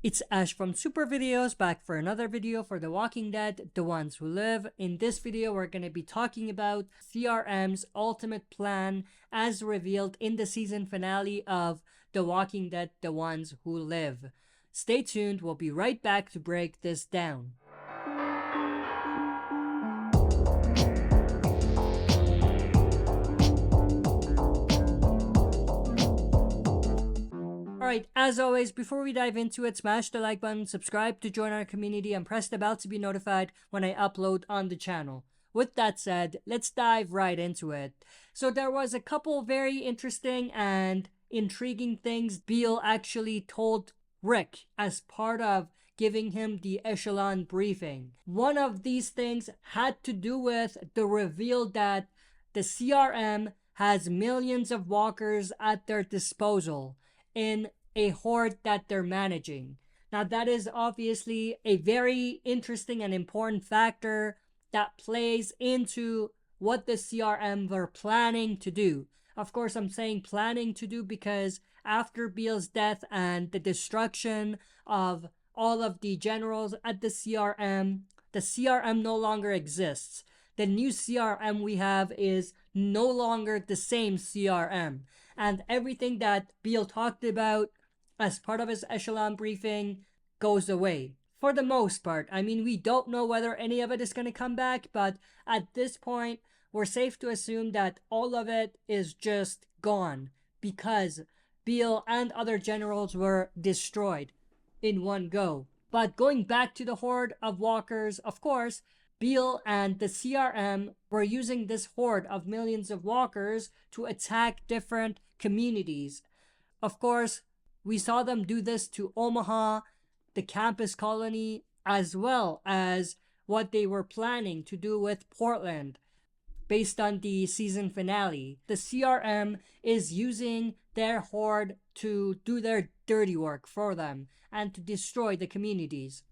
It's Ash from SuperVideos, back for another video for The Walking Dead, The Ones Who Live. In this video, we're going to be talking about CRM's ultimate plan as revealed in the season finale of The Walking Dead, The Ones Who Live. Stay tuned, we'll be right back to break this down. Alright, as always, before we dive into it, smash the like button, subscribe to join our community, and press the bell to be notified when I upload on the channel. With that said, let's dive right into it. So there was a couple very interesting and intriguing things Beale actually told Rick as part of giving him the echelon briefing. One of these things had to do with the reveal that the CRM has millions of walkers at their disposal in a horde that they're managing. Now that is obviously a very interesting and important factor that plays into what the CRM were planning to do. Of course, I'm saying planning to do because after Beale's death and the destruction of all of the generals at the CRM no longer exists. The new CRM we have is no longer the same CRM. And everything that Beale talked about as part of his echelon briefing goes away. For the most part. I mean, we don't know whether any of it is going to come back, but at this point, we're safe to assume that all of it is just gone because Beale and other generals were destroyed in one go. But going back to the horde of walkers, of course, Beale and the CRM were using this horde of millions of walkers to attack different communities. Of course, we saw them do this to Omaha, the campus colony, as well as what they were planning to do with Portland based on the season finale. The CRM is using their horde to do their dirty work for them and to destroy the communities.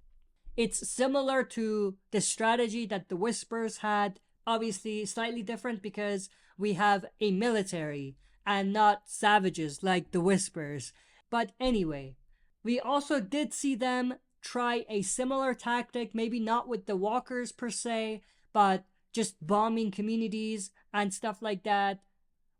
It's similar to the strategy that the Whispers had, obviously slightly different because we have a military and not savages like the Whispers. But anyway, we also did see them try a similar tactic, maybe not with the walkers per se, but just bombing communities and stuff like that,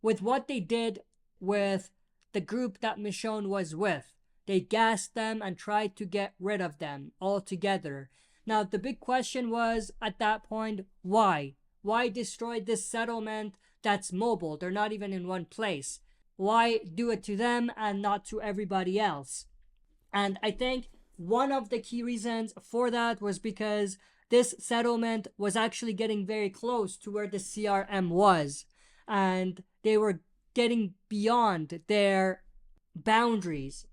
with what they did with the group that Michonne was with. They gassed them and tried to get rid of them altogether. Now, the big question was, at that point, why? Why destroy this settlement that's mobile? They're not even in one place. Why do it to them and not to everybody else? And I think one of the key reasons for that was because this settlement was actually getting very close to where the CRM was. And they were getting beyond their boundaries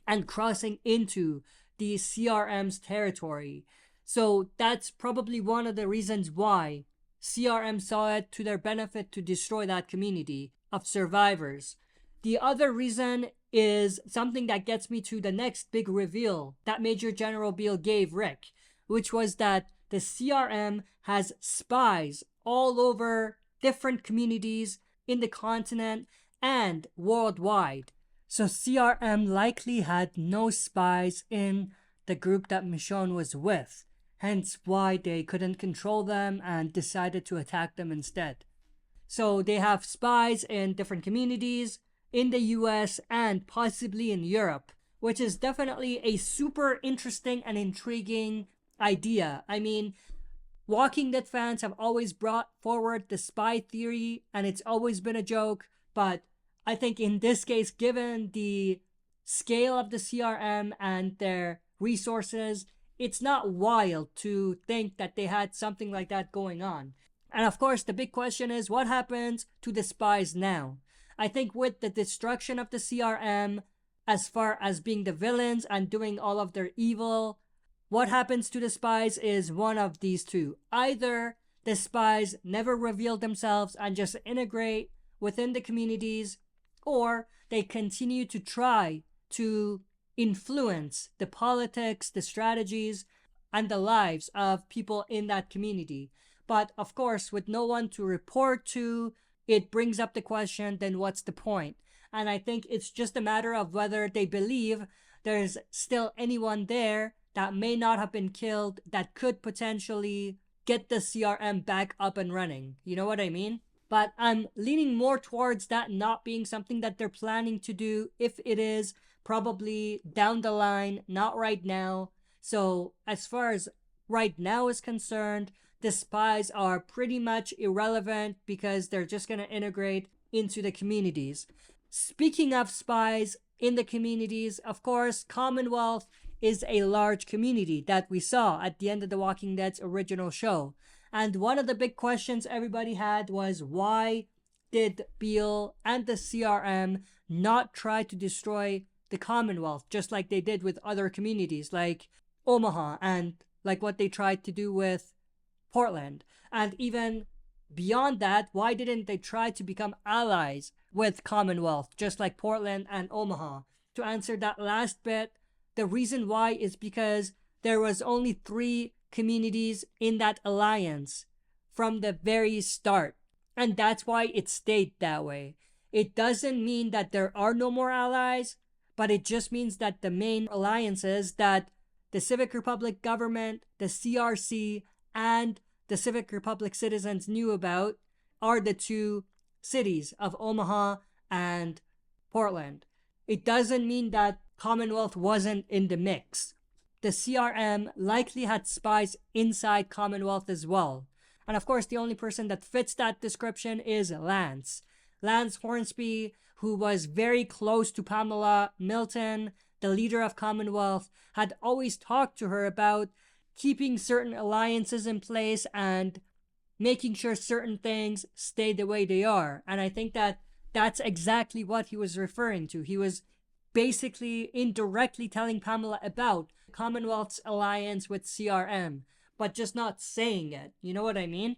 and crossing into the CRM's territory. So that's probably one of the reasons why CRM saw it to their benefit to destroy that community of survivors. The other reason is something that gets me to the next big reveal that Major General Beale gave Rick, which was that the CRM has spies all over different communities in the continent and worldwide. So CRM likely had no spies in the group that Michonne was with, hence why they couldn't control them and decided to attack them instead. So they have spies in different communities in the US and possibly in Europe, which is definitely a super interesting and intriguing idea. I mean, Walking Dead fans have always brought forward the spy theory and it's always been a joke, but I think in this case, given the scale of the CRM and their resources, it's not wild to think that they had something like that going on. And of course, the big question is, what happens to the spies now? I think with the destruction of the CRM, as far as being the villains and doing all of their evil, what happens to the spies is one of these two. Either the spies never reveal themselves and just integrate within the communities, or they continue to try to influence the politics, the strategies, and the lives of people in that community. But of course, with no one to report to, it brings up the question, then what's the point? And I think it's just a matter of whether they believe there's still anyone there that may not have been killed that could potentially get the CRM back up and running. You know what I mean? But I'm leaning more towards that not being something that they're planning to do. If it is, probably down the line, not right now. So as far as right now is concerned, the spies are pretty much irrelevant because they're just going to integrate into the communities. Speaking of spies in the communities, of course, Commonwealth is a large community that we saw at the end of The Walking Dead's original show. And one of the big questions everybody had was, why did Beale and the CRM not try to destroy the Commonwealth just like they did with other communities like Omaha and like what they tried to do with Portland? And even beyond that, why didn't they try to become allies with Commonwealth just like Portland and Omaha? To answer that last bit, the reason why is because there was only 3 communities in that alliance from the very start. And that's why it stayed that way. It doesn't mean that there are no more allies, but it just means that the main alliances that the Civic Republic government, the CRC, and the Civic Republic citizens knew about are the 2 cities of Omaha and Portland. It doesn't mean that Commonwealth wasn't in the mix. The CRM likely had spies inside Commonwealth as well. And of course, the only person that fits that description is Lance. Lance Hornsby, who was very close to Pamela Milton, the leader of Commonwealth, had always talked to her about keeping certain alliances in place and making sure certain things stay the way they are. And I think that that's exactly what he was referring to. He was basically indirectly telling Pamela about Commonwealth's alliance with CRM, but just not saying it. You know what I mean?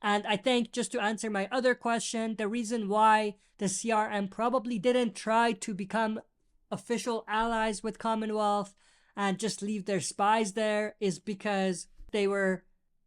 And I think, just to answer my other question, the reason why the CRM probably didn't try to become official allies with Commonwealth and just leave their spies there is because they were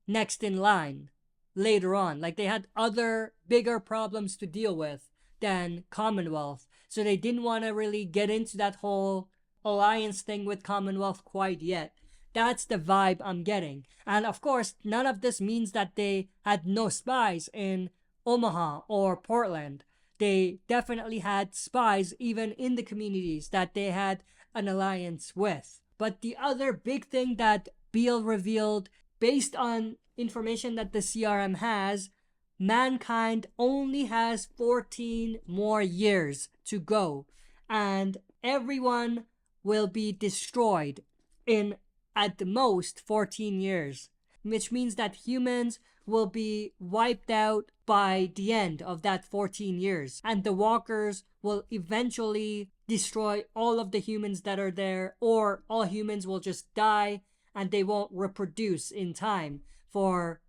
next in line later on. Like, they had other bigger problems to deal with than Commonwealth. So they didn't want to really get into that whole alliance thing with Commonwealth quite yet. That's the vibe I'm getting. And of course, none of this means that they had no spies in Omaha or Portland. They definitely had spies even in the communities that they had an alliance with. But the other big thing that Beale revealed, based on information that the CRM has, mankind only has 14 more years to go. And everyone will be destroyed in, at the most, 14 years. Which means that humans will be wiped out by the end of that 14 years. And the walkers will eventually destroy all of the humans that are there, or all humans will just die and they won't reproduce in time for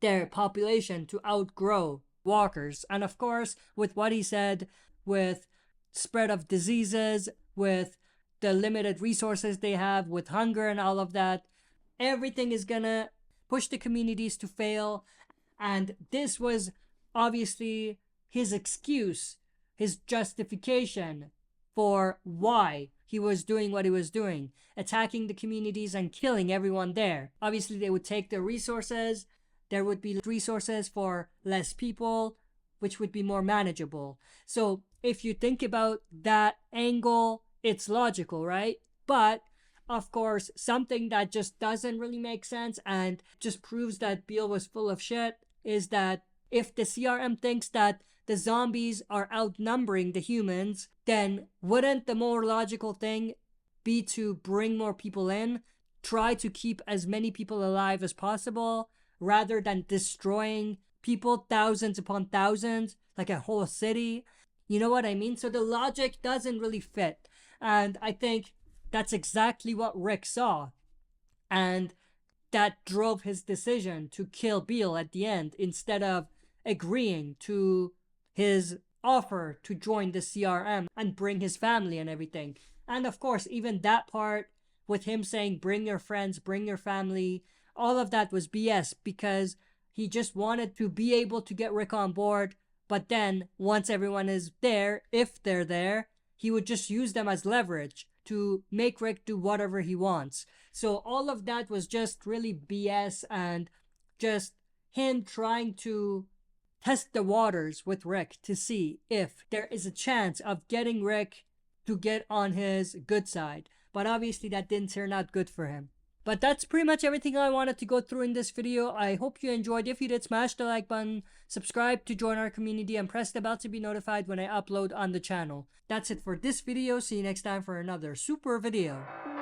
their population to outgrow walkers. And of course, with what he said, with spread of diseases, with the limited resources they have, with hunger and all of that, everything is gonna push the communities to fail. And this was obviously his excuse, his justification for why he was doing what he was doing, attacking the communities and killing everyone there. Obviously, they would take the resources. There would be resources for less people, which would be more manageable. So if you think about that angle, it's logical, right? But of course, something that just doesn't really make sense and just proves that Beale was full of shit is that if the CRM thinks that the zombies are outnumbering the humans, then wouldn't the more logical thing be to bring more people in, try to keep as many people alive as possible, rather than destroying people thousands upon thousands, like a whole city? You know what I mean? So the logic doesn't really fit. And I think that's exactly what Rick saw. And that drove his decision to kill Beale at the end instead of agreeing to his offer to join the CRM and bring his family and everything. And of course, even that part with him saying, bring your friends, bring your family, all of that was BS because he just wanted to be able to get Rick on board. But then once everyone is there, if they're there, he would just use them as leverage to make Rick do whatever he wants. So all of that was just really BS and just him trying to test the waters with Rick to see if there is a chance of getting Rick to get on his good side. But obviously that didn't turn out good for him. But that's pretty much everything I wanted to go through in this video. I hope you enjoyed. If you did, smash the like button, subscribe to join our community, and press the bell to be notified when I upload on the channel. That's it for this video. See you next time for another super video.